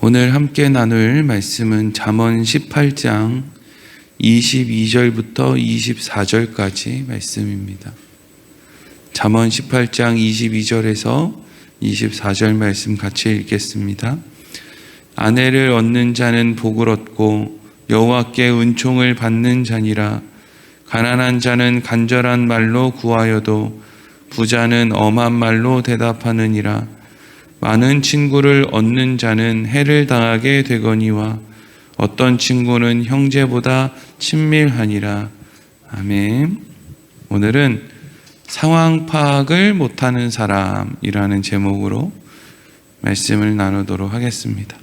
오늘 함께 나눌 말씀은 잠언 18장 22절부터 24절까지 말씀입니다. 잠언 18장 22절에서 24절 말씀 같이 읽겠습니다. 아내를 얻는 자는 복을 얻고 여호와께 은총을 받는 자니라. 가난한 자는 간절한 말로 구하여도 부자는 엄한 말로 대답하느니라. 많은 친구를 얻는 자는 해를 당하게 되거니와 어떤 친구는 형제보다 친밀하니라. 아멘. 오늘은 상황 파악을 못하는 사람이라는 제목으로 말씀을 나누도록 하겠습니다.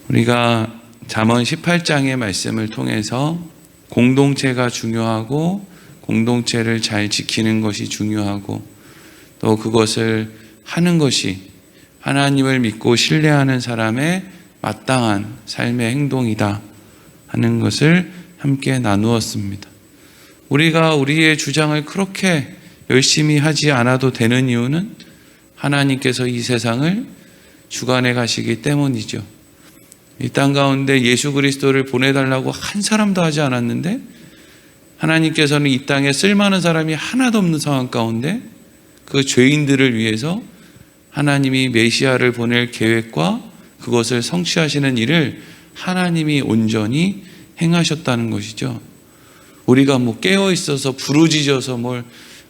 우리가 잠언 18장의 말씀을 통해서 공동체가 중요하고 공동체를 잘 지키는 것이 중요하고 또 그것을 하는 것이 하나님을 믿고 신뢰하는 사람의 마땅한 삶의 행동이다 하는 것을 함께 나누었습니다. 우리가 우리의 주장을 그렇게 열심히 하지 않아도 되는 이유는 하나님께서 이 세상을 주관해 가시기 때문이죠. 이 땅 가운데 예수 그리스도를 보내달라고 한 사람도 하지 않았는데 하나님께서는 이 땅에 쓸만한 사람이 하나도 없는 상황 가운데 그 죄인들을 위해서 하나님이 메시아를 보낼 계획과 그것을 성취하시는 일을 하나님이 온전히 행하셨다는 것이죠. 우리가 깨어 있어서 부르짖어서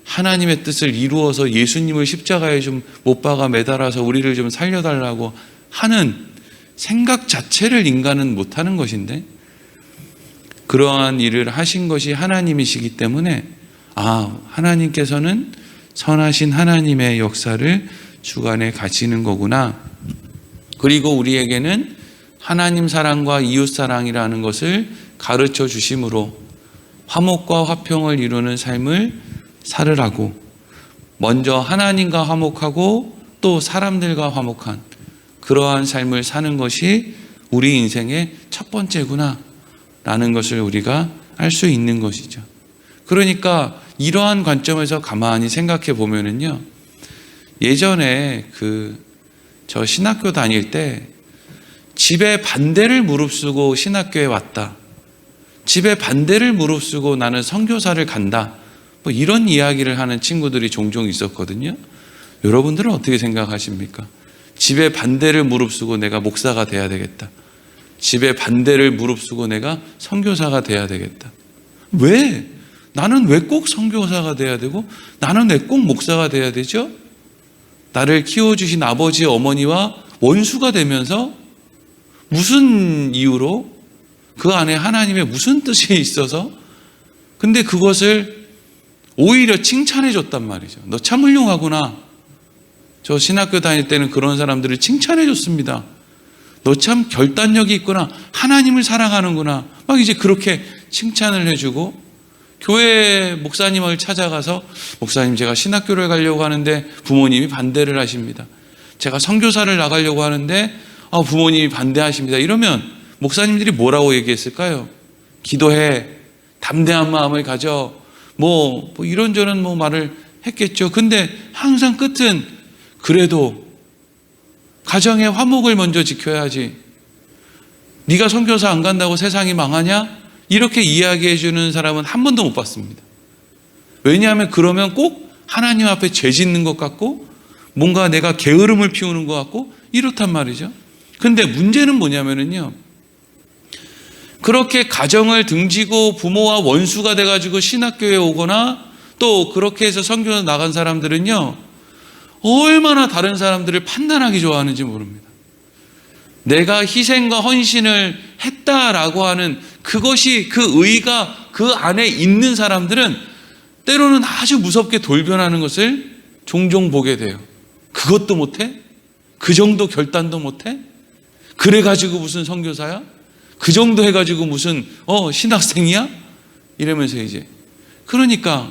하나님의 뜻을 이루어서 예수님을 십자가에 좀 못 박아 매달아서 우리를 좀 살려달라고 하는 생각 자체를 인간은 못하는 것인데 그러한 일을 하신 것이 하나님이시기 때문에 하나님께서는 선하신 하나님의 역사를 주관에 가시는 거구나. 그리고 우리에게는 하나님 사랑과 이웃 사랑이라는 것을 가르쳐 주심으로 화목과 화평을 이루는 삶을 살으라고, 먼저 하나님과 화목하고 또 사람들과 화목한 그러한 삶을 사는 것이 우리 인생의 첫 번째구나 라는 것을 우리가 알 수 있는 것이죠. 그러니까 이러한 관점에서 가만히 생각해 보면은요, 예전에 저 신학교 다닐 때 집에 반대를 무릅쓰고 신학교에 왔다, 집에 반대를 무릅쓰고 나는 선교사를 간다, 이런 이야기를 하는 친구들이 종종 있었거든요. 여러분들은 어떻게 생각하십니까? 집에 반대를 무릅쓰고 내가 목사가 돼야 되겠다, 집에 반대를 무릅쓰고 내가 선교사가 돼야 되겠다. 왜? 나는 왜 꼭 선교사가 돼야 되고 나는 왜 꼭 목사가 돼야 되죠? 나를 키워주신 아버지 어머니와 원수가 되면서 무슨 이유로, 그 안에 하나님의 무슨 뜻이 있어서, 근데 그것을 오히려 칭찬해 줬단 말이죠. 너 참 훌륭하구나. 저 신학교 다닐 때는 그런 사람들을 칭찬해 줬습니다. 너 참 결단력이 있구나. 하나님을 사랑하는구나. 막 이제 그렇게 칭찬을 해주고, 교회 목사님을 찾아가서 목사님, 제가 신학교를 가려고 하는데 부모님이 반대를 하십니다. 제가 선교사를 나가려고 하는데 부모님이 반대하십니다. 이러면 목사님들이 뭐라고 얘기했을까요? 기도해, 담대한 마음을 가져, 이런저런 말을 했겠죠. 근데 항상 끝은 그래도 가정의 화목을 먼저 지켜야지, 네가 선교사 안 간다고 세상이 망하냐? 이렇게 이야기해 주는 사람은 한 번도 못 봤습니다. 왜냐하면 그러면 꼭 하나님 앞에 죄 짓는 것 같고 뭔가 내가 게으름을 피우는 것 같고 이렇단 말이죠. 근데 문제는 뭐냐면요, 그렇게 가정을 등지고 부모와 원수가 돼가지고 신학교에 오거나 또 그렇게 해서 선교사 나간 사람들은요, 얼마나 다른 사람들을 판단하기 좋아하는지 모릅니다. 내가 희생과 헌신을 했다라고 하는 그것이, 그 의가 그 안에 있는 사람들은 때로는 아주 무섭게 돌변하는 것을 종종 보게 돼요. 그것도 못해? 그 정도 결단도 못해? 그래가지고 무슨 선교사야? 그 정도 해가지고 무슨 신학생이야? 이러면서 이제, 그러니까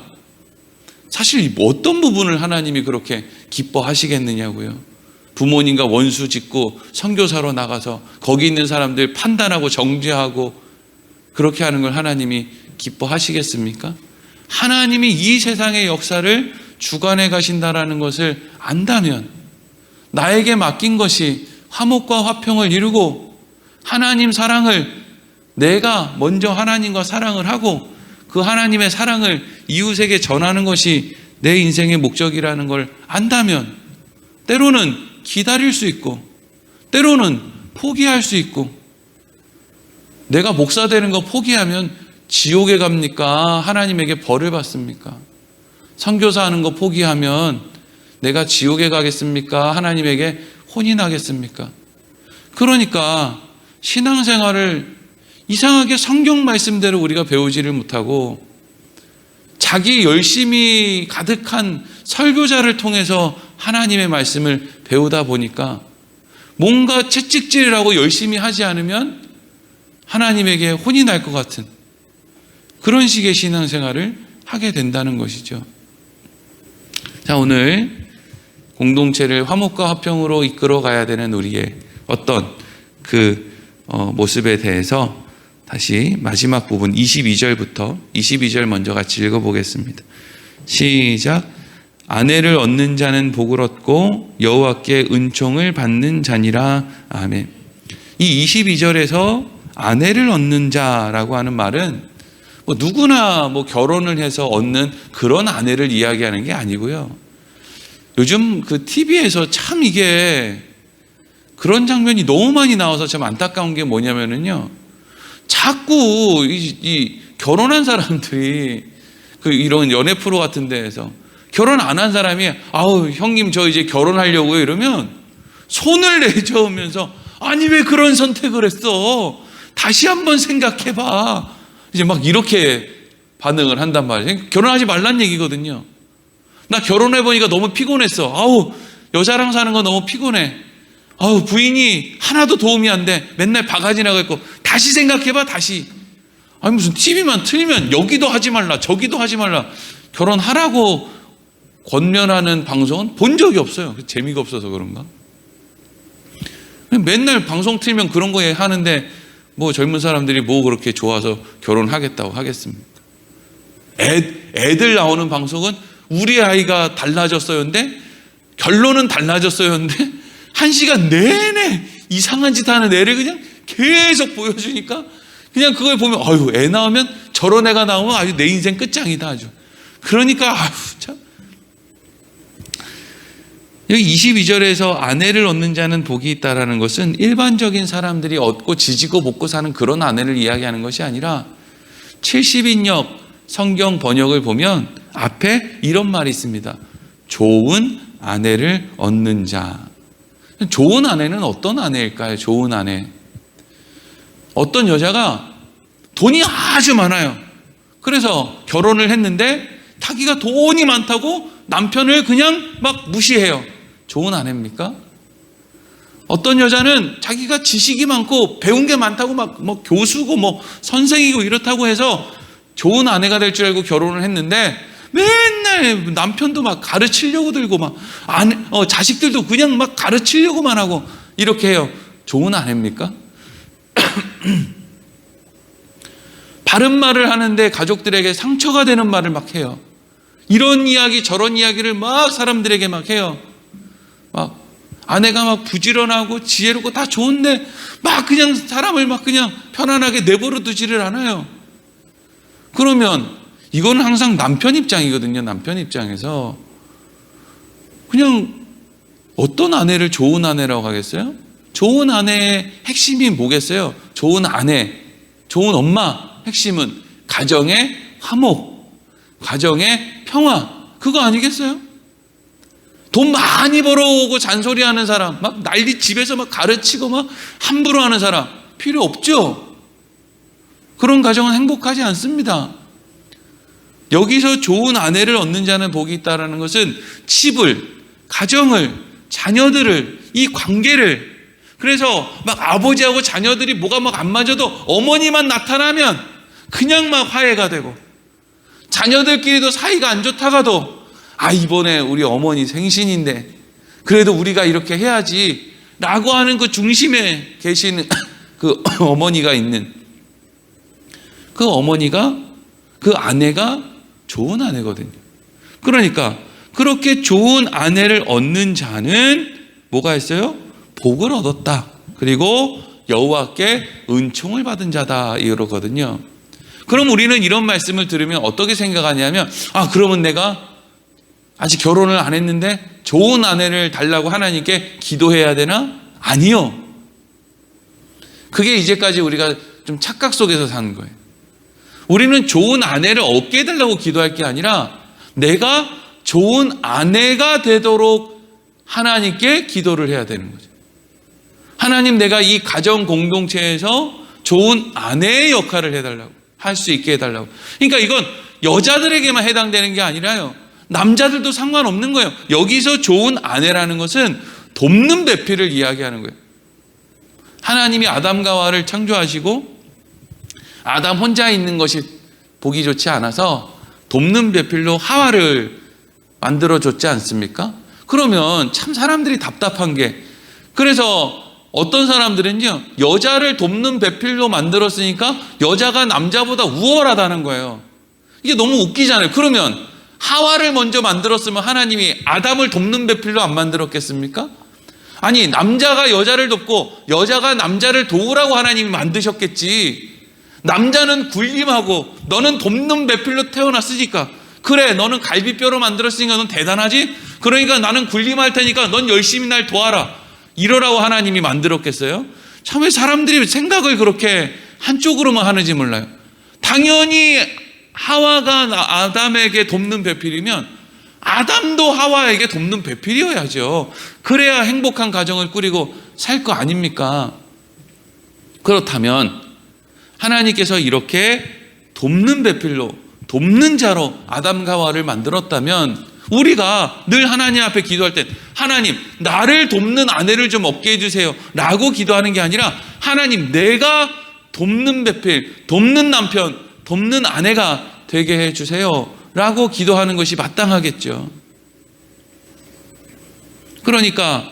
사실 어떤 부분을 하나님이 그렇게 기뻐하시겠느냐고요. 부모님과 원수 짓고 선교사로 나가서 거기 있는 사람들 판단하고 정죄하고 그렇게 하는 걸 하나님이 기뻐하시겠습니까? 하나님이 이 세상의 역사를 주관해 가신다라는 것을 안다면 나에게 맡긴 것이 화목과 화평을 이루고 하나님 사랑을 내가 먼저 하나님과 사랑을 하고 그 하나님의 사랑을 이웃에게 전하는 것이 내 인생의 목적이라는 걸 안다면 때로는 기다릴 수 있고 때로는 포기할 수 있고, 내가 목사 되는 거 포기하면 지옥에 갑니까? 하나님에게 벌을 받습니까? 선교사 하는 거 포기하면 내가 지옥에 가겠습니까? 하나님에게 혼이 나겠습니까? 그러니까 신앙생활을 이상하게 성경 말씀대로 우리가 배우지를 못하고 자기 열심히 가득한 설교자를 통해서 하나님의 말씀을 배우다 보니까 뭔가 채찍질이라고 열심히 하지 않으면 하나님에게 혼이 날 것 같은 그런 식의 신앙생활을 하게 된다는 것이죠. 자, 오늘 공동체를 화목과 화평으로 이끌어 가야 되는 우리의 어떤 모습에 대해서 다시 마지막 부분 22절 먼저 같이 읽어보겠습니다. 시작. 아내를 얻는 자는 복을 얻고 여호와께 은총을 받는 자니라. 아멘. 이 22절에서 아내를 얻는 자라고 하는 말은 누구나 결혼을 해서 얻는 그런 아내를 이야기하는 게 아니고요. 요즘 TV에서 참 이게 그런 장면이 너무 많이 나와서 참 안타까운 게 뭐냐면요. 자꾸 이 결혼한 사람들이 이런 연애 프로 같은 데에서 결혼 안 한 사람이 아우 형님 저 이제 결혼하려고요 이러면 손을 내저으면서 아니 왜 그런 선택을 했어? 다시 한번 생각해봐. 이제 막 이렇게 반응을 한단 말이에요. 결혼하지 말란 얘기거든요. 나 결혼해보니까 너무 피곤했어. 아우 여자랑 사는 거 너무 피곤해. 아우 부인이 하나도 도움이 안 돼. 맨날 바가지 나가 있고. 다시 생각해봐 다시. 아니 무슨 TV만 틀면 여기도 하지 말라 저기도 하지 말라. 결혼하라고 권면하는 방송은 본 적이 없어요. 재미가 없어서 그런가? 맨날 방송 틀면 그런 거 하는데 젊은 사람들이 그렇게 좋아서 결혼하겠다고 하겠습니까? 애들 나오는 방송은 우리 아이가 달라졌어요인데 결론은 달라졌어요인데 1시간 내내 이상한 짓 하는 애를 그냥 계속 보여주니까 그냥 그걸 보면 아유 애 나오면 저런 애가 나오면 아주 내 인생 끝장이다 아주. 그러니까 아유 참. 여기 22절에서 아내를 얻는 자는 복이 있다라는 것은 일반적인 사람들이 얻고 지지고 먹고 사는 그런 아내를 이야기하는 것이 아니라 70인역 성경 번역을 보면 앞에 이런 말이 있습니다. 좋은 아내를 얻는 자. 좋은 아내는 어떤 아내일까요? 좋은 아내. 어떤 여자가 돈이 아주 많아요. 그래서 결혼을 했는데 자기가 돈이 많다고 남편을 그냥 막 무시해요. 좋은 아내입니까? 어떤 여자는 자기가 지식이 많고 배운 게 많다고 막 교수고 선생이고 이렇다고 해서 좋은 아내가 될 줄 알고 결혼을 했는데 맨날 남편도 막 가르치려고 들고 자식들도 그냥 막 가르치려고만 하고 이렇게 해요. 좋은 아내입니까? 바른 말을 하는데 가족들에게 상처가 되는 말을 막 해요. 이런 이야기 저런 이야기를 막 사람들에게 막 해요. 막 아내가 막 부지런하고 지혜롭고 다 좋은데 막 그냥 사람을 막 그냥 편안하게 내버려 두지를 않아요. 그러면 이거는 항상 남편 입장이거든요. 남편 입장에서 그냥 어떤 아내를 좋은 아내라고 하겠어요? 좋은 아내의 핵심이 뭐겠어요? 좋은 아내, 좋은 엄마 핵심은 가정의 화목, 가정의 평화, 그거 아니겠어요? 돈 많이 벌어오고 잔소리하는 사람, 막 난리 집에서 막 가르치고 막 함부로 하는 사람 필요 없죠. 그런 가정은 행복하지 않습니다. 여기서 좋은 아내를 얻는 자는 복이 있다라는 것은 집을, 가정을, 자녀들을, 이 관계를, 그래서 막 아버지하고 자녀들이 뭐가 막 안 맞아도 어머니만 나타나면 그냥 막 화해가 되고, 자녀들끼리도 사이가 안 좋다가도 이번에 우리 어머니 생신인데 그래도 우리가 이렇게 해야지 라고 하는 그 중심에 계시는 그 어머니가 있는 그 어머니가, 그 아내가 좋은 아내거든요. 그러니까 그렇게 좋은 아내를 얻는 자는 뭐가 있어요? 복을 얻었다. 그리고 여호와께 은총을 받은 자다 이러거든요. 그럼 우리는 이런 말씀을 들으면 어떻게 생각하냐면, 그러면 내가 아직 결혼을 안 했는데 좋은 아내를 달라고 하나님께 기도해야 되나? 아니요. 그게 이제까지 우리가 좀 착각 속에서 사는 거예요. 우리는 좋은 아내를 얻게 해달라고 기도할 게 아니라 내가 좋은 아내가 되도록 하나님께 기도를 해야 되는 거죠. 하나님, 내가 이 가정 공동체에서 좋은 아내의 역할을 해달라고, 할 수 있게 해달라고. 그러니까 이건 여자들에게만 해당되는 게 아니라요, 남자들도 상관없는 거예요. 여기서 좋은 아내라는 것은 돕는 배필을 이야기하는 거예요. 하나님이 아담과 하와를 창조하시고 아담 혼자 있는 것이 보기 좋지 않아서 돕는 배필로 하와를 만들어줬지 않습니까? 그러면 참 사람들이 답답한 게, 그래서 어떤 사람들은요, 여자를 돕는 배필로 만들었으니까 여자가 남자보다 우월하다는 거예요. 이게 너무 웃기잖아요. 그러면 하와를 먼저 만들었으면 하나님이 아담을 돕는 배필로 안 만들었겠습니까? 아니, 남자가 여자를 돕고 여자가 남자를 도우라고 하나님이 만드셨겠지. 남자는 군림하고 너는 돕는 배필로 태어났으니까, 그래, 너는 갈비뼈로 만들었으니까 넌 대단하지? 그러니까 나는 군림할 테니까 넌 열심히 날 도와라, 이러라고 하나님이 만들었겠어요? 참, 왜 사람들이 생각을 그렇게 한쪽으로만 하는지 몰라요. 당연히 하와가 아담에게 돕는 배필이면 아담도 하와에게 돕는 배필이어야죠. 그래야 행복한 가정을 꾸리고 살 거 아닙니까? 그렇다면 하나님께서 이렇게 돕는 배필로, 돕는 자로 아담과 하와를 만들었다면 우리가 늘 하나님 앞에 기도할 때, 하나님, 나를 돕는 아내를 좀 얻게 해주세요 라고 기도하는 게 아니라, 하나님, 내가 돕는 배필, 돕는 남편, 돕는 아내가 되게 해주세요 라고 기도하는 것이 마땅하겠죠. 그러니까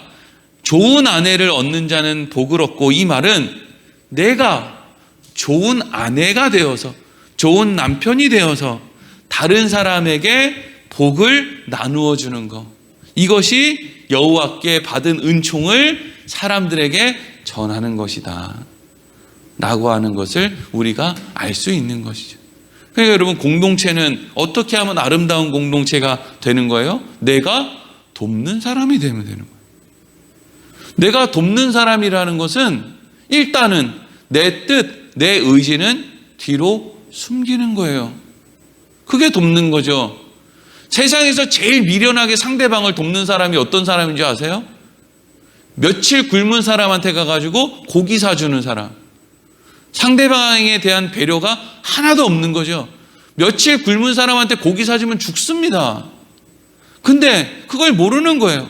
좋은 아내를 얻는 자는 복을 얻고, 이 말은 내가 좋은 아내가 되어서, 좋은 남편이 되어서 다른 사람에게 복을 나누어 주는 것, 이것이 여호와께 받은 은총을 사람들에게 전하는 것이다 라고 하는 것을 우리가 알 수 있는 것이죠. 그러니까 여러분, 공동체는 어떻게 하면 아름다운 공동체가 되는 거예요? 내가 돕는 사람이 되면 되는 거예요. 내가 돕는 사람이라는 것은 일단은 내 뜻, 내 의지는 뒤로 숨기는 거예요. 그게 돕는 거죠. 세상에서 제일 미련하게 상대방을 돕는 사람이 어떤 사람인지 아세요? 며칠 굶은 사람한테 가가지고 고기 사주는 사람. 상대방에 대한 배려가 하나도 없는 거죠. 며칠 굶은 사람한테 고기 사주면 죽습니다. 근데 그걸 모르는 거예요.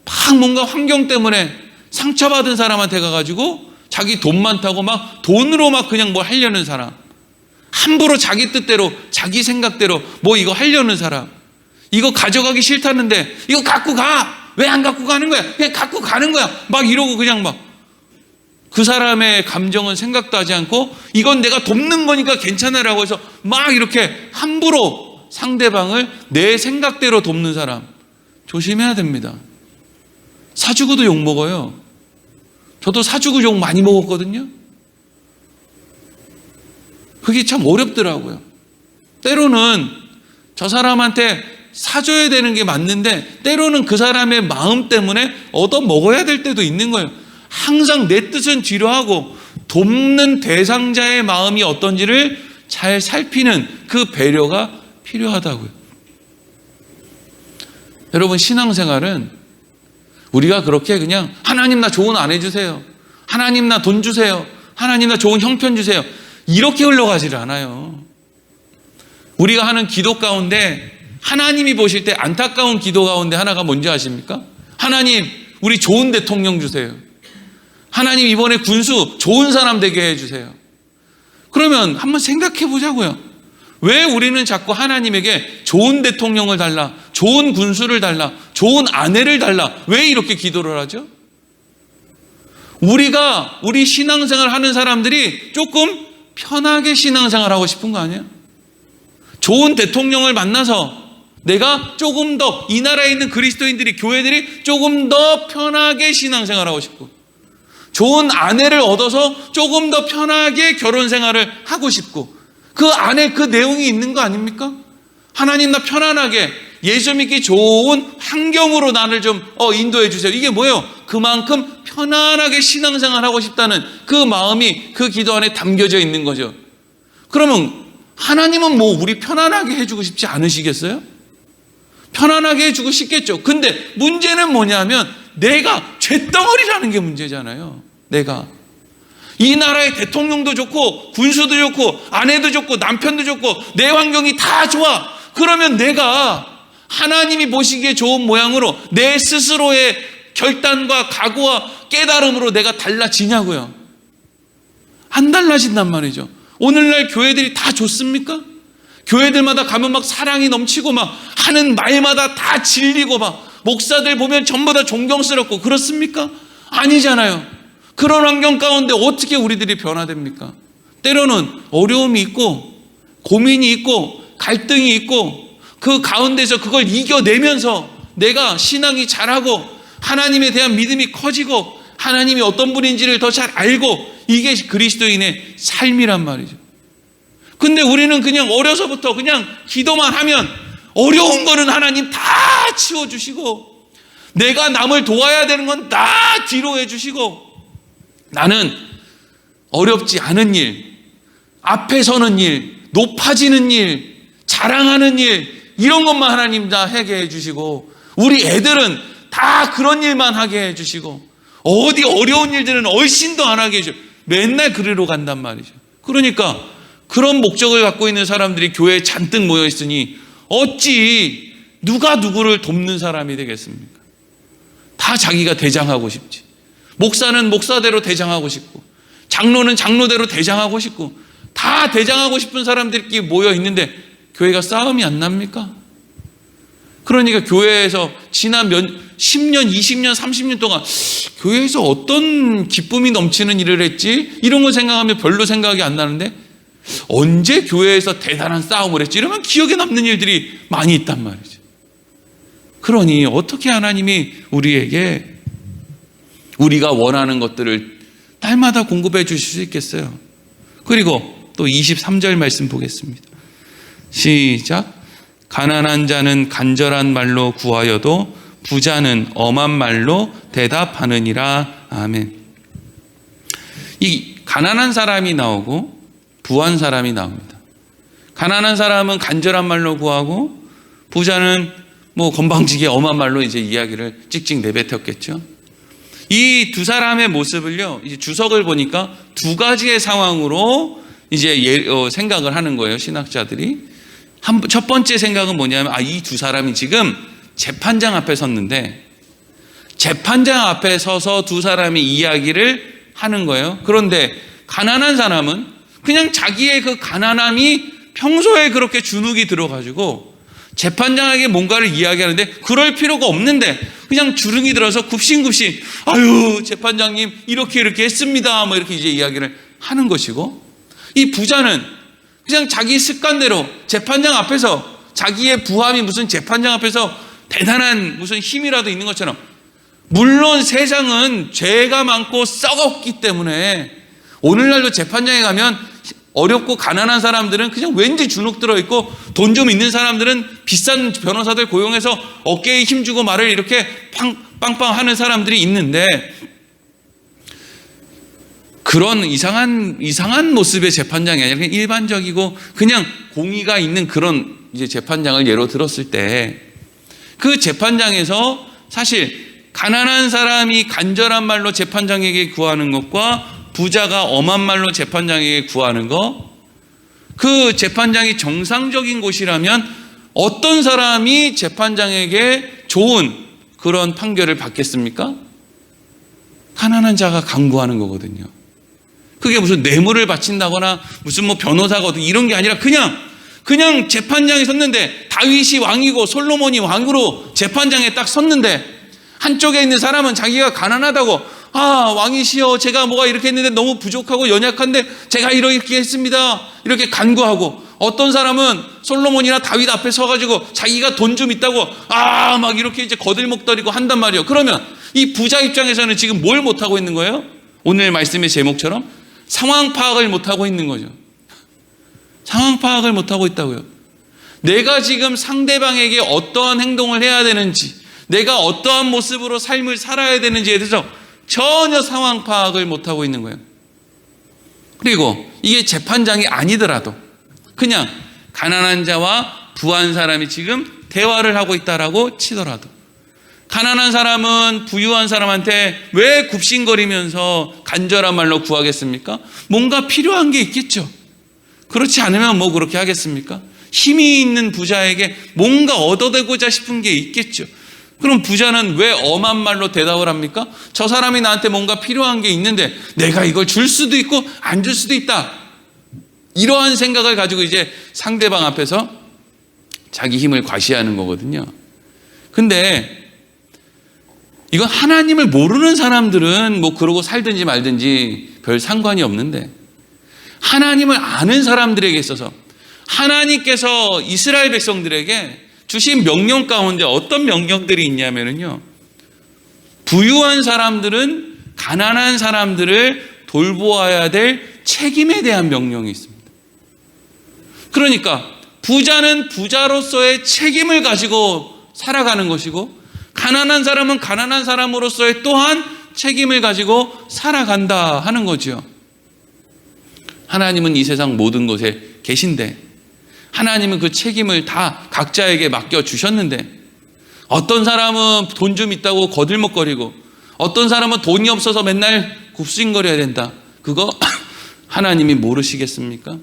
막 뭔가 환경 때문에 상처받은 사람한테 가가지고 자기 돈 많다고 막 돈으로 막 그냥 뭐 하려는 사람, 함부로 자기 뜻대로 자기 생각대로 뭐 이거 하려는 사람, 이거 가져가기 싫다는데 이거 갖고 가! 왜 안 갖고 가는 거야? 그냥 갖고 가는 거야! 막 이러고 그냥 막 그 사람의 감정은 생각도 하지 않고 이건 내가 돕는 거니까 괜찮아라고 해서 막 이렇게 함부로 상대방을 내 생각대로 돕는 사람, 조심해야 됩니다. 사주고도 욕 먹어요. 저도 사주고 욕 많이 먹었거든요. 그게 참 어렵더라고요. 때로는 저 사람한테 사줘야 되는 게 맞는데 때로는 그 사람의 마음 때문에 얻어 먹어야 될 때도 있는 거예요. 항상 내 뜻은 뒤로 하고 돕는 대상자의 마음이 어떤지를 잘 살피는 그 배려가 필요하다고요. 여러분, 신앙생활은 우리가 그렇게 그냥 하나님 나 좋은 아내 주세요, 하나님 나 돈 주세요, 하나님 나 좋은 형편 주세요, 이렇게 흘러가지를 않아요. 우리가 하는 기도 가운데 하나님이 보실 때 안타까운 기도 가운데 하나가 뭔지 아십니까? 하나님, 우리 좋은 대통령 주세요. 하나님, 이번에 군수 좋은 사람 되게 해주세요. 그러면 한번 생각해 보자고요. 왜 우리는 자꾸 하나님에게 좋은 대통령을 달라, 좋은 군수를 달라, 좋은 아내를 달라, 왜 이렇게 기도를 하죠? 우리 신앙생활 하는 사람들이 조금 편하게 신앙생활 하고 싶은 거 아니에요? 좋은 대통령을 만나서 내가 조금 더 이 나라에 있는 그리스도인들이, 교회들이 조금 더 편하게 신앙생활하고 싶고, 좋은 아내를 얻어서 조금 더 편하게 결혼 생활을 하고 싶고, 그 안에 그 내용이 있는 거 아닙니까? 하나님, 나 편안하게 예수 믿기 좋은 환경으로 나를 좀 인도해 주세요. 이게 뭐예요? 그만큼 편안하게 신앙생활하고 싶다는 그 마음이 그 기도 안에 담겨져 있는 거죠. 그러면 하나님은 뭐 우리 편안하게 해주고 싶지 않으시겠어요? 편안하게 해주고 싶겠죠. 근데 문제는 뭐냐면 내가 쇳덩어리라는 게 문제잖아요. 내가 이 나라의 대통령도 좋고 군수도 좋고 아내도 좋고 남편도 좋고 내 환경이 다 좋아. 그러면 내가 하나님이 보시기에 좋은 모양으로 내 스스로의 결단과 각오와 깨달음으로 내가 달라지냐고요. 안 달라진단 말이죠. 오늘날 교회들이 다 좋습니까? 교회들마다 가면 막 사랑이 넘치고 막 하는 말마다 다 진리고 막 목사들 보면 전부 다 존경스럽고 그렇습니까? 아니잖아요. 그런 환경 가운데 어떻게 우리들이 변화됩니까? 때로는 어려움이 있고 고민이 있고 갈등이 있고 그 가운데서 그걸 이겨내면서 내가 신앙이 자라고 하나님에 대한 믿음이 커지고 하나님이 어떤 분인지를 더 잘 알고, 이게 그리스도인의 삶이란 말이죠. 근데 우리는 그냥 어려서부터 그냥 기도만 하면 어려운 거는 하나님 다 치워주시고 내가 남을 도와야 되는 건 다 뒤로 해주시고, 나는 어렵지 않은 일, 앞에 서는 일, 높아지는 일, 자랑하는 일, 이런 것만 하나님 다 하게 해주시고, 우리 애들은 다 그런 일만 하게 해주시고, 어디 어려운 일들은 얼씬 더 안 하게 해주시고, 맨날 그리로 간단 말이죠. 그러니까 그런 목적을 갖고 있는 사람들이 교회에 잔뜩 모여 있으니 어찌 누가 누구를 돕는 사람이 되겠습니까? 다 자기가 대장하고 싶지. 목사는 목사대로 대장하고 싶고, 장로는 장로대로 대장하고 싶고, 다 대장하고 싶은 사람들끼리 모여 있는데 교회가 싸움이 안 납니까? 그러니까 교회에서 지난 10년, 20년, 30년 동안 교회에서 어떤 기쁨이 넘치는 일을 했지? 이런 거 생각하면 별로 생각이 안 나는데, 언제 교회에서 대단한 싸움을 했지? 이러면 기억에 남는 일들이 많이 있단 말이죠. 그러니 어떻게 하나님이 우리에게 우리가 원하는 것들을 날마다 공급해 주실 수 있겠어요? 그리고 또 23절 말씀 보겠습니다. 시작. 가난한 자는 간절한 말로 구하여도 부자는 엄한 말로 대답하느니라. 아멘. 이 가난한 사람이 나오고 부한 사람이 나옵니다. 가난한 사람은 간절한 말로 구하고, 부자는 뭐 건방지게 엄한 말로 이제 이야기를 찍찍 내뱉었겠죠. 이 두 사람의 모습을요, 이제 주석을 보니까 두 가지의 상황으로 이제 생각을 하는 거예요, 신학자들이. 첫 번째 생각은 뭐냐면, 이 두 사람이 지금 재판장 앞에 섰는데, 재판장 앞에 서서 두 사람이 이야기를 하는 거예요. 그런데 가난한 사람은 그냥 자기의 그 가난함이 평소에 그렇게 주눅이 들어가지고 재판장에게 뭔가를 이야기하는데 그럴 필요가 없는데 그냥 주눅이 들어서 굽신굽신 아유 재판장님 이렇게 했습니다 뭐 이렇게 이제 이야기를 하는 것이고, 이 부자는 그냥 자기 습관대로 재판장 앞에서 자기의 부함이 무슨 재판장 앞에서 대단한 무슨 힘이라도 있는 것처럼, 물론 세상은 죄가 많고 썩었기 때문에 오늘날도 재판장에 가면 어렵고 가난한 사람들은 그냥 왠지 주눅 들어있고, 돈 좀 있는 사람들은 비싼 변호사들 고용해서 어깨에 힘주고 말을 이렇게 빵빵 하는 사람들이 있는데, 그런 이상한 모습의 재판장이 아니라 그냥 일반적이고 그냥 공의가 있는 그런 이제 재판장을 예로 들었을 때, 그 재판장에서 사실 가난한 사람이 간절한 말로 재판장에게 구하는 것과 부자가 엄한 말로 재판장에게 구하는 것, 그 재판장이 정상적인 곳이라면 어떤 사람이 재판장에게 좋은 그런 판결을 받겠습니까? 가난한 자가 강구하는 거거든요. 그게 무슨 뇌물을 바친다거나 무슨 뭐 변호사거든 이런 게 아니라 그냥 재판장에 섰는데, 다윗이 왕이고 솔로몬이 왕으로 재판장에 딱 섰는데, 한쪽에 있는 사람은 자기가 가난하다고 왕이시여 제가 뭐가 이렇게 했는데 너무 부족하고 연약한데 제가 이렇게 했습니다 이렇게 간구하고, 어떤 사람은 솔로몬이나 다윗 앞에 서가지고 자기가 돈 좀 있다고 막 이렇게 이제 거들먹거리고 한단 말이에요. 그러면 이 부자 입장에서는 지금 뭘 못하고 있는 거예요? 오늘 말씀의 제목처럼 상황 파악을 못하고 있는 거죠. 상황 파악을 못하고 있다고요. 내가 지금 상대방에게 어떠한 행동을 해야 되는지, 내가 어떠한 모습으로 삶을 살아야 되는지에 대해서 전혀 상황 파악을 못하고 있는 거예요. 그리고 이게 재판장이 아니더라도 그냥 가난한 자와 부한 사람이 지금 대화를 하고 있다라고 치더라도, 가난한 사람은 부유한 사람한테 왜 굽신거리면서 간절한 말로 구하겠습니까? 뭔가 필요한 게 있겠죠. 그렇지 않으면 뭐 그렇게 하겠습니까? 힘이 있는 부자에게 뭔가 얻어내고자 싶은 게 있겠죠. 그럼 부자는 왜 엄한 말로 대답을 합니까? 저 사람이 나한테 뭔가 필요한 게 있는데 내가 이걸 줄 수도 있고 안 줄 수도 있다. 이러한 생각을 가지고 이제 상대방 앞에서 자기 힘을 과시하는 거거든요. 근데 이건 하나님을 모르는 사람들은 뭐 그러고 살든지 말든지 별 상관이 없는데, 하나님을 아는 사람들에게 있어서 하나님께서 이스라엘 백성들에게 주신 명령 가운데 어떤 명령들이 있냐면요, 부유한 사람들은 가난한 사람들을 돌보아야 될 책임에 대한 명령이 있습니다. 그러니까 부자는 부자로서의 책임을 가지고 살아가는 것이고, 가난한 사람은 가난한 사람으로서의 또한 책임을 가지고 살아간다 하는 거죠. 하나님은 이 세상 모든 곳에 계신데, 하나님은 그 책임을 다 각자에게 맡겨주셨는데, 어떤 사람은 돈 좀 있다고 거들먹거리고 어떤 사람은 돈이 없어서 맨날 굽신거려야 된다. 그거 하나님이 모르시겠습니까?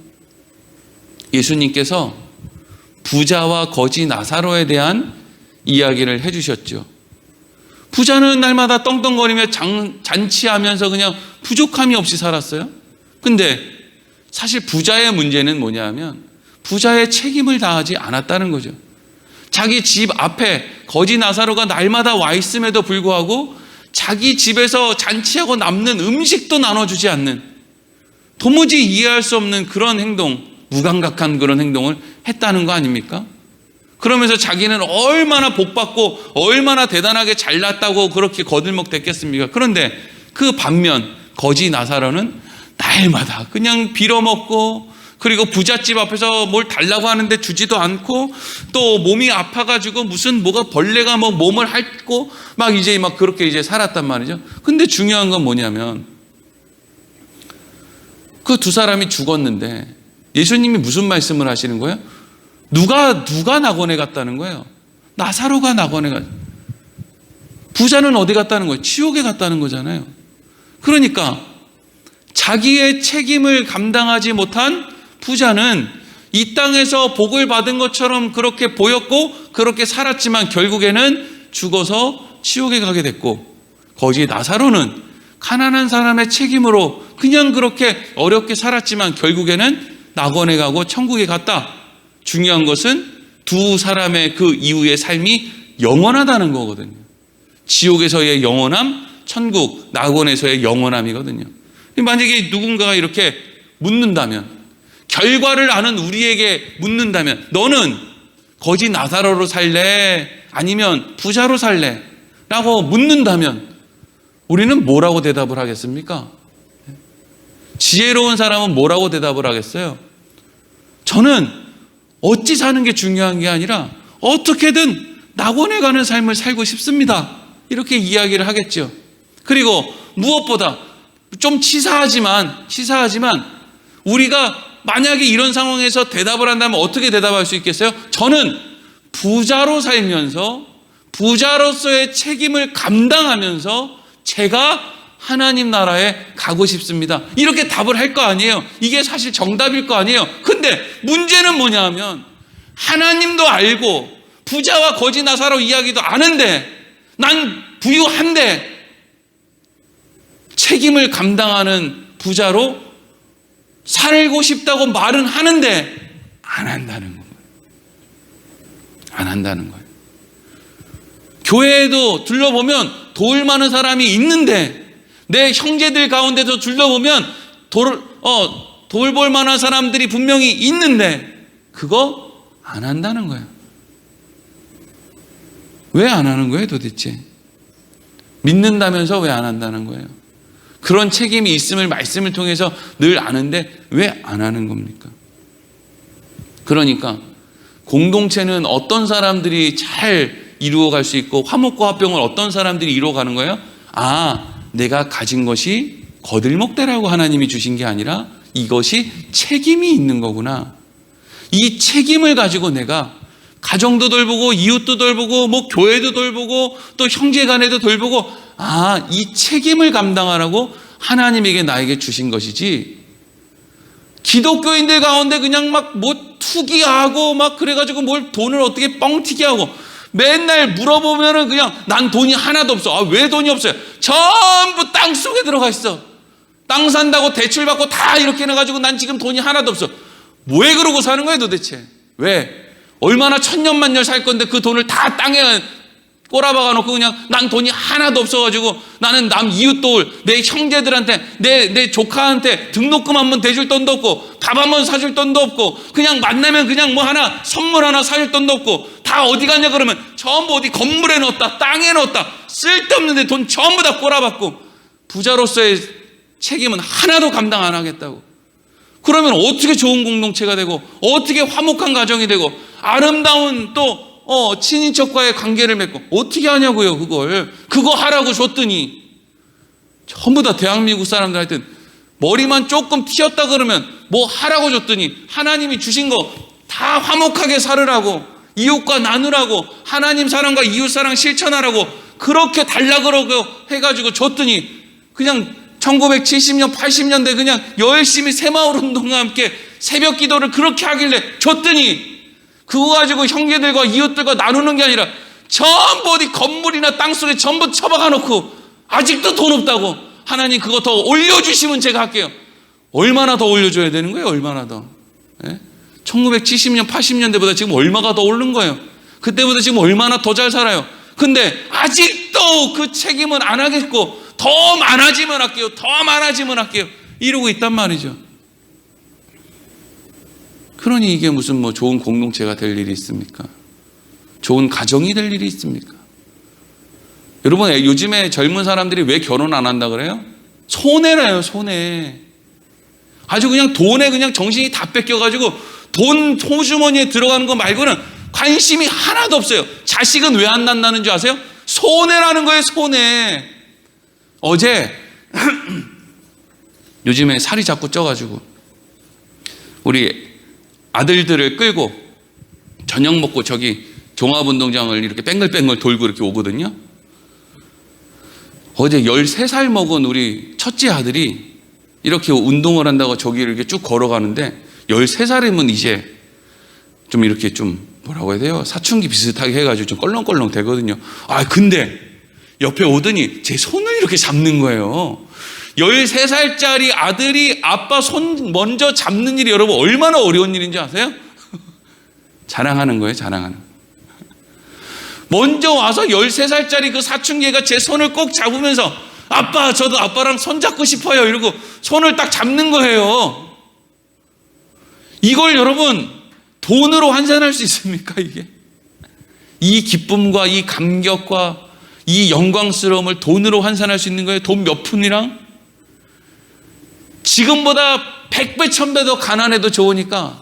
예수님께서 부자와 거지 나사로에 대한 이야기를 해주셨죠. 부자는 날마다 떵떵거리며 잔치하면서 그냥 부족함이 없이 살았어요. 근데 사실 부자의 문제는 뭐냐 하면 부자의 책임을 다하지 않았다는 거죠. 자기 집 앞에 거지 나사로가 날마다 와 있음에도 불구하고 자기 집에서 잔치하고 남는 음식도 나눠주지 않는, 도무지 이해할 수 없는 그런 행동, 무감각한 그런 행동을 했다는 거 아닙니까? 그러면서 자기는 얼마나 복받고 얼마나 대단하게 잘났다고 그렇게 거들먹댔겠습니까? 그런데 그 반면 거지 나사로는 날마다 그냥 빌어먹고, 그리고 부잣집 앞에서 뭘 달라고 하는데 주지도 않고, 또 몸이 아파가지고 무슨 뭐가 벌레가 뭐 몸을 핥고 막 이제 막 그렇게 이제 살았단 말이죠. 근데 중요한 건 뭐냐면 그 두 사람이 죽었는데 예수님이 무슨 말씀을 하시는 거예요? 누가 낙원에 갔다는 거예요? 나사로가 낙원에 갔. 부자는 어디 갔다는 거예요? 지옥에 갔다는 거잖아요. 그러니까 자기의 책임을 감당하지 못한 부자는 이 땅에서 복을 받은 것처럼 그렇게 보였고 그렇게 살았지만 결국에는 죽어서 지옥에 가게 됐고, 거지 나사로는 가난한 사람의 책임으로 그냥 그렇게 어렵게 살았지만 결국에는 낙원에 가고 천국에 갔다. 중요한 것은 두 사람의 그 이후의 삶이 영원하다는 거거든요. 지옥에서의 영원함, 천국, 낙원에서의 영원함이거든요. 만약에 누군가가 이렇게 묻는다면, 결과를 아는 우리에게 묻는다면, 너는 거지 나사로로 살래? 아니면 부자로 살래? 라고 묻는다면 우리는 뭐라고 대답을 하겠습니까? 지혜로운 사람은 뭐라고 대답을 하겠어요? 저는 어찌 사는 게 중요한 게 아니라 어떻게든 낙원에 가는 삶을 살고 싶습니다. 이렇게 이야기를 하겠죠. 그리고 무엇보다 좀 치사하지만 우리가 만약에 이런 상황에서 대답을 한다면 어떻게 대답할 수 있겠어요? 저는 부자로 살면서 부자로서의 책임을 감당하면서 제가 하나님 나라에 가고 싶습니다. 이렇게 답을 할 거 아니에요. 이게 사실 정답일 거 아니에요. 근데 문제는 뭐냐 하면 하나님도 알고 부자와 거지 나사로 이야기도 아는데, 난 부유한데 책임을 감당하는 부자로 살고 싶다고 말은 하는데 안 한다는 거예요. 안 한다는 거예요. 교회에도 둘러보면 도울 많은 사람이 있는데, 내 형제들 가운데도 둘러보면 돌볼 만한 사람들이 분명히 있는데 그거 안 한다는 거예요. 왜 안 하는 거예요 도대체? 믿는다면서 왜 안 한다는 거예요? 그런 책임이 있음을 말씀을 통해서 늘 아는데 왜 안 하는 겁니까? 그러니까 공동체는 어떤 사람들이 잘 이루어갈 수 있고 화목과 화평을 어떤 사람들이 이루어가는 거예요? 내가 가진 것이 거들먹대라고 하나님이 주신 게 아니라 이것이 책임이 있는 거구나. 이 책임을 가지고 내가 가정도 돌보고 이웃도 돌보고 뭐 교회도 돌보고 또 형제간에도 돌보고 이 책임을 감당하라고 하나님에게 나에게 주신 것이지, 기독교인들 가운데 그냥 막 뭐 투기하고 막 그래가지고 뭘 돈을 어떻게 뻥튀기 하고 맨날 물어보면은 그냥 난 돈이 하나도 없어. 왜 돈이 없어요? 전부 땅 속에 들어가 있어. 땅 산다고 대출 받고 다 이렇게 해가지고 난 지금 돈이 하나도 없어. 왜 그러고 사는 거예요 도대체? 왜? 얼마나 천년만년 살 건데 그 돈을 다 땅에 꼬라박아 놓고 그냥 난 돈이 하나도 없어가지고 나는 남 이웃도 내 형제들한테 내 조카한테 등록금 한번 대줄 돈도 없고 밥 한번 사줄 돈도 없고 그냥 만나면 그냥 뭐 하나 선물 하나 사줄 돈도 없고 다 어디 갔냐 그러면 전부 어디 건물에 넣었다 땅에 넣었다 쓸데없는데 돈 전부 다 꼬라박고 부자로서의 책임은 하나도 감당 안 하겠다고. 그러면 어떻게 좋은 공동체가 되고 어떻게 화목한 가정이 되고 아름다운 또 친인척과의 관계를 맺고 어떻게 하냐고요. 그거 하라고 줬더니 전부 다 대한민국 사람들한테 머리만 조금 튀었다 그러면 뭐 하라고 줬더니 하나님이 주신 거 다 화목하게 살으라고, 이웃과 나누라고, 하나님 사랑과 이웃 사랑 실천하라고 그렇게 달라 그러고 해가지고 줬더니 그냥 1970년 80년대 그냥 열심히 새마을 운동과 함께 새벽 기도를 그렇게 하길래 줬더니 그거 가지고 형제들과 이웃들과 나누는 게 아니라 전부 어디 건물이나 땅속에 전부 처박아 놓고 아직도 돈 없다고. 하나님 그거 더 올려주시면 제가 할게요. 얼마나 더 올려줘야 되는 거예요? 얼마나 더? 1970년 80년대보다 지금 얼마가 더 오른 거예요? 그때보다 지금 얼마나 더 잘 살아요? 근데 아직도 그 책임은 안 하겠고 더 많아지면 할게요. 더 많아지면 할게요. 이러고 있단 말이죠. 그러니 이게 무슨 뭐 좋은 공동체가 될 일이 있습니까? 좋은 가정이 될 일이 있습니까? 여러분, 요즘에 젊은 사람들이 왜 결혼 안 한다 그래요? 손해라요, 손해. 아주 그냥 돈에 그냥 정신이 다 뺏겨가지고 돈 호주머니에 들어가는 거 말고는 관심이 하나도 없어요. 자식은 왜 안 낳는다는 줄 아세요? 손해라는 거예요, 손해. 어제 요즘에 살이 자꾸 쪄가지고 우리 아들들을 끌고 저녁 먹고 저기 종합운동장을 이렇게 뺑글뺑글 돌고 이렇게 오거든요. 어제 13살 먹은 우리 첫째 아들이 이렇게 운동을 한다고 저기를 이렇게 쭉 걸어가는데 13살이면 이제 좀 이렇게 좀 뭐라고 해야 돼요? 사춘기 비슷하게 해가지고 좀 껄렁껄렁 되거든요. 근데 옆에 오더니 제 손을 이렇게 잡는 거예요. 13살짜리 아들이 아빠 손 먼저 잡는 일이 여러분 얼마나 어려운 일인지 아세요? 자랑하는 거예요, 자랑하는. 먼저 와서 13살짜리 그 사춘기가 제 손을 꼭 잡으면서 아빠, 저도 아빠랑 손 잡고 싶어요. 이러고 손을 딱 잡는 거예요. 이걸 여러분 돈으로 환산할 수 있습니까, 이게? 이 기쁨과 이 감격과 이 영광스러움을 돈으로 환산할 수 있는 거예요? 돈 몇 푼이랑? 지금보다 100배, 1000배 더 가난해도 좋으니까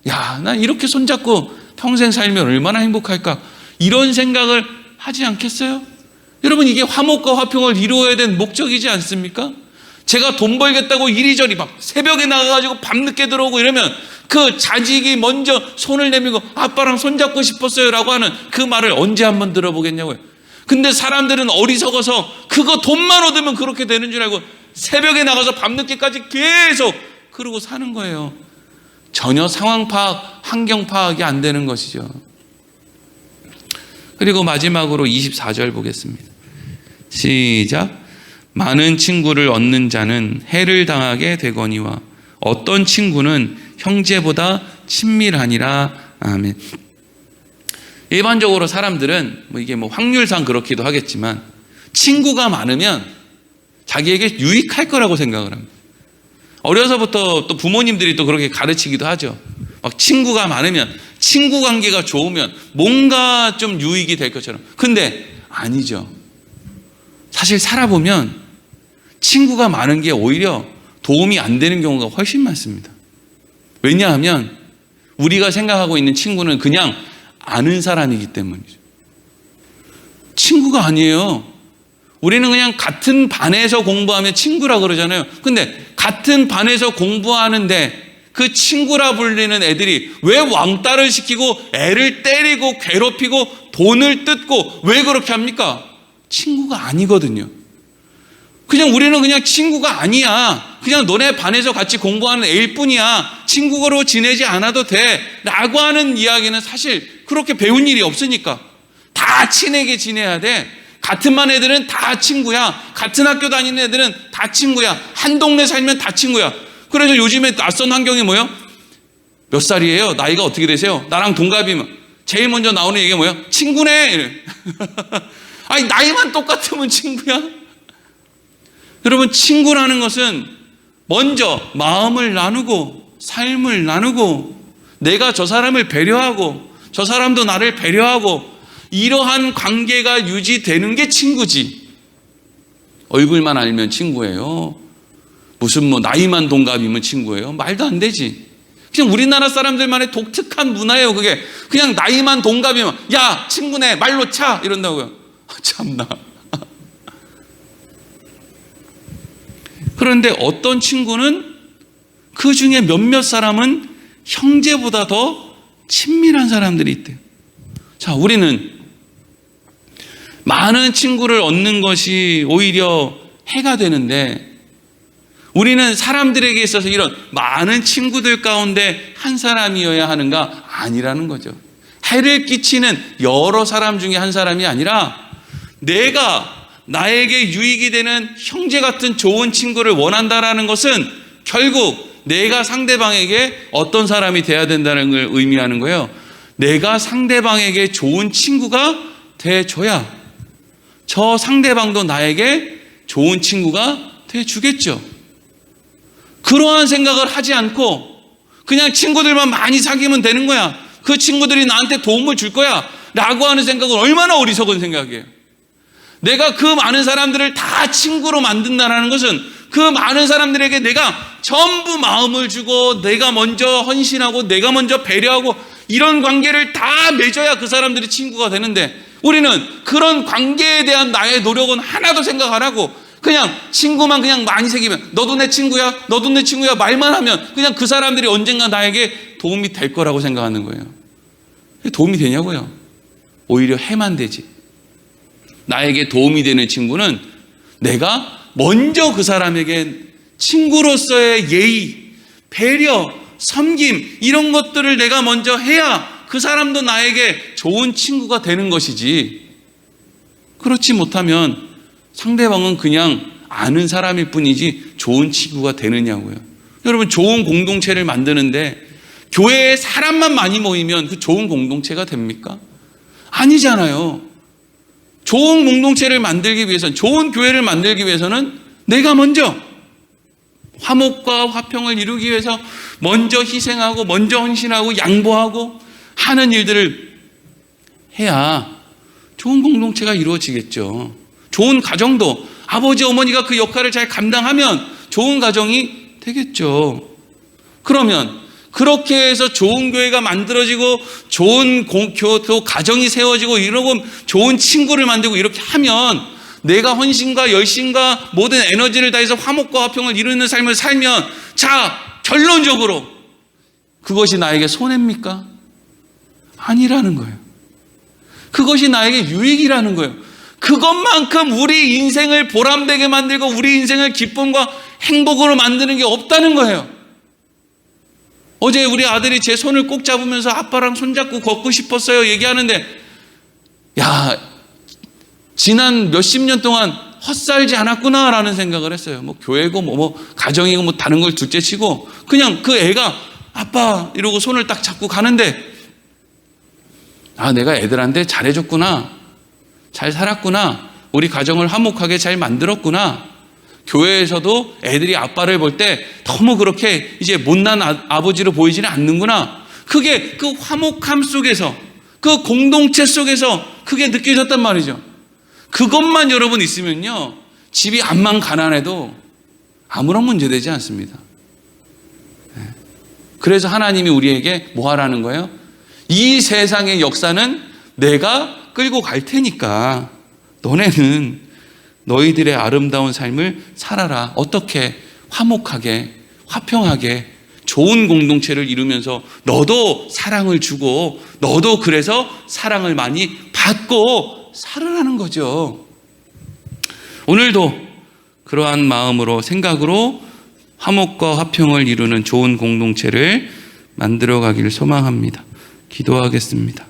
난 이렇게 손잡고 평생 살면 얼마나 행복할까? 이런 생각을 하지 않겠어요? 여러분, 이게 화목과 화평을 이루어야 되는 목적이지 않습니까? 제가 돈 벌겠다고 이리저리 막 새벽에 나가가지고 밤늦게 들어오고 이러면 그 자식이 먼저 손을 내밀고 아빠랑 손잡고 싶었어요 라고 하는 그 말을 언제 한번 들어보겠냐고요. 근데 사람들은 어리석어서 그거 돈만 얻으면 그렇게 되는 줄 알고 새벽에 나가서 밤늦게까지 계속 그러고 사는 거예요. 전혀 상황 파악, 환경 파악이 안 되는 것이죠. 그리고 마지막으로 24절 보겠습니다. 시작. 많은 친구를 얻는 자는 해를 당하게 되거니와 어떤 친구는 형제보다 친밀하니라. 아멘. 일반적으로 사람들은 이게 확률상 그렇기도 하겠지만 친구가 많으면 자기에게 유익할 거라고 생각을 합니다. 어려서부터 또 부모님들이 또 그렇게 가르치기도 하죠. 막 친구가 많으면, 친구 관계가 좋으면 뭔가 좀 유익이 될 것처럼. 근데 아니죠. 사실 살아보면 친구가 많은 게 오히려 도움이 안 되는 경우가 훨씬 많습니다. 왜냐하면 우리가 생각하고 있는 친구는 그냥 아는 사람이기 때문이죠. 친구가 아니에요. 우리는 그냥 같은 반에서 공부하면 친구라 그러잖아요. 근데 같은 반에서 공부하는데 그 친구라 불리는 애들이 왜 왕따를 시키고 애를 때리고 괴롭히고 돈을 뜯고 왜 그렇게 합니까? 친구가 아니거든요. 그냥 우리는 그냥 친구가 아니야. 그냥 너네 반에서 같이 공부하는 애일 뿐이야. 친구로 지내지 않아도 돼. 라고 하는 이야기는 사실 그렇게 배운 일이 없으니까. 다 친하게 지내야 돼. 같은 반 애들은 다 친구야. 같은 학교 다니는 애들은 다 친구야. 한 동네 살면 다 친구야. 그래서 요즘에 낯선 환경이 뭐예요? 몇 살이에요? 나이가 어떻게 되세요? 나랑 동갑이면 제일 먼저 나오는 얘기가 뭐예요? 친구네. 이래. 아니 나이만 똑같으면 친구야? 여러분, 친구라는 것은 먼저 마음을 나누고 삶을 나누고 내가 저 사람을 배려하고 저 사람도 나를 배려하고 이러한 관계가 유지되는 게 친구지. 얼굴만 알면 친구예요. 무슨 뭐 나이만 동갑이면 친구예요. 말도 안 되지. 그냥 우리나라 사람들만의 독특한 문화예요. 그게 그냥 나이만 동갑이면 야 친구네 말로 차 이런다고요. 참나. 그런데 어떤 친구는 그 중에 몇몇 사람은 형제보다 더 친밀한 사람들이 있대요. 자, 우리는 많은 친구를 얻는 것이 오히려 해가 되는데 우리는 사람들에게 있어서 이런 많은 친구들 가운데 한 사람이어야 하는가? 아니라는 거죠. 해를 끼치는 여러 사람 중에 한 사람이 아니라 내가 나에게 유익이 되는 형제 같은 좋은 친구를 원한다라는 것은 결국 내가 상대방에게 어떤 사람이 돼야 된다는 걸 의미하는 거예요. 내가 상대방에게 좋은 친구가 돼줘야 저 상대방도 나에게 좋은 친구가 돼주겠죠. 그러한 생각을 하지 않고 그냥 친구들만 많이 사귀면 되는 거야. 그 친구들이 나한테 도움을 줄 거야 라고 하는 생각은 얼마나 어리석은 생각이에요. 내가 그 많은 사람들을 다 친구로 만든다는 것은 그 많은 사람들에게 내가 전부 마음을 주고 내가 먼저 헌신하고 내가 먼저 배려하고 이런 관계를 다 맺어야 그 사람들이 친구가 되는데 우리는 그런 관계에 대한 나의 노력은 하나도 생각 안 하고 그냥 친구만 그냥 많이 새기면 너도 내 친구야 너도 내 친구야 말만 하면 그냥 그 사람들이 언젠가 나에게 도움이 될 거라고 생각하는 거예요. 도움이 되냐고요? 오히려 해만 되지. 나에게 도움이 되는 친구는 내가 먼저 그 사람에게 친구로서의 예의, 배려, 섬김 이런 것들을 내가 먼저 해야 그 사람도 나에게 좋은 친구가 되는 것이지. 그렇지 못하면 상대방은 그냥 아는 사람일 뿐이지 좋은 친구가 되느냐고요. 여러분, 좋은 공동체를 만드는데 교회에 사람만 많이 모이면 그 좋은 공동체가 됩니까? 아니잖아요. 좋은 공동체를 만들기 위해서는, 좋은 교회를 만들기 위해서는 내가 먼저 화목과 화평을 이루기 위해서 먼저 희생하고 먼저 헌신하고 양보하고 하는 일들을 해야 좋은 공동체가 이루어지겠죠. 좋은 가정도 아버지 어머니가 그 역할을 잘 감당하면 좋은 가정이 되겠죠. 그러면 그렇게 해서 좋은 교회가 만들어지고 좋은 가정이 세워지고 이러고 좋은 친구를 만들고 이렇게 하면 내가 헌신과 열심과 모든 에너지를 다해서 화목과 화평을 이루는 삶을 살면 자, 결론적으로 그것이 나에게 손해입니까? 아니라는 거예요. 그것이 나에게 유익이라는 거예요. 그것만큼 우리 인생을 보람되게 만들고 우리 인생을 기쁨과 행복으로 만드는 게 없다는 거예요. 어제 우리 아들이 제 손을 꼭 잡으면서 아빠랑 손잡고 걷고 싶었어요 얘기하는데 야, 지난 몇십 년 동안 헛살지 않았구나 라는 생각을 했어요. 뭐 교회고 뭐 가정이고 뭐 다른 걸 둘째 치고 그냥 그 애가 아빠 이러고 손을 딱 잡고 가는데 아, 내가 애들한테 잘해줬구나, 잘 살았구나, 우리 가정을 화목하게 잘 만들었구나, 교회에서도 애들이 아빠를 볼 때 너무 그렇게 이제 못난 아버지로 보이지는 않는구나, 그게 그 화목함 속에서, 그 공동체 속에서 그게 느껴졌단 말이죠. 그것만 여러분 있으면요, 집이 암만 가난해도 아무런 문제되지 않습니다. 그래서 하나님이 우리에게 뭐 하라는 거예요? 이 세상의 역사는 내가 끌고 갈 테니까 너네는 너희들의 아름다운 삶을 살아라. 어떻게? 화목하게, 화평하게, 좋은 공동체를 이루면서 너도 사랑을 주고 너도 그래서 사랑을 많이 받고 살아라는 거죠. 오늘도 그러한 마음으로, 생각으로 화목과 화평을 이루는 좋은 공동체를 만들어 가기를 소망합니다. 기도하겠습니다.